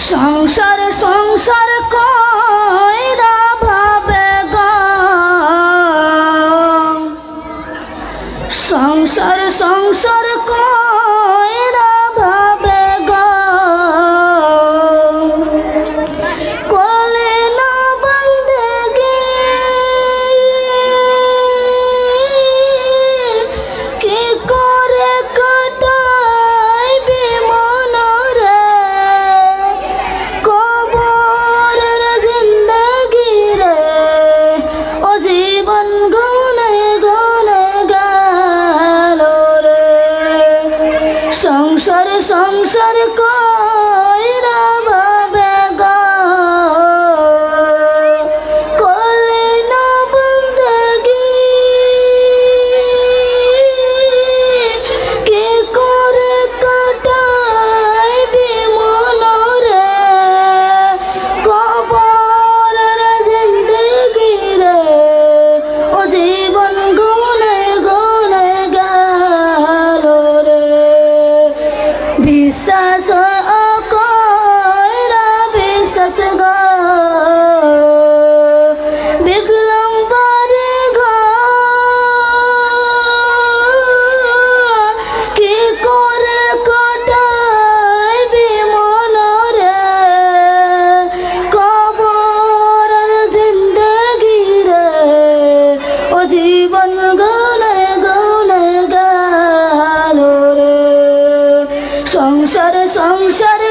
সংসার সংসার কইরা ভাবে গো, সংসার সংসার কইরা ভাবে গো, করলে না বন্দেগি কি করে কাটাইবি মনরে, কবরের জিন্দগি রে ও জীবন গুনে গুনে গেল রে। সংসার সংসার কইরা ভাবে গো, করলে না বন্দেগি কি করে কাটাইবি মনরে, কবরের জিন্দগি রে ও জীবন গুনে গুনে গেল রে। বিশ্বাস কইরা বিশ্বাস গো, বিকলম বারে গো, কি করে কাটাইবি মনরে, কবরের জিন্দগি রে ও জীবন গুনে গুনে গেল রে। সংসার সংসার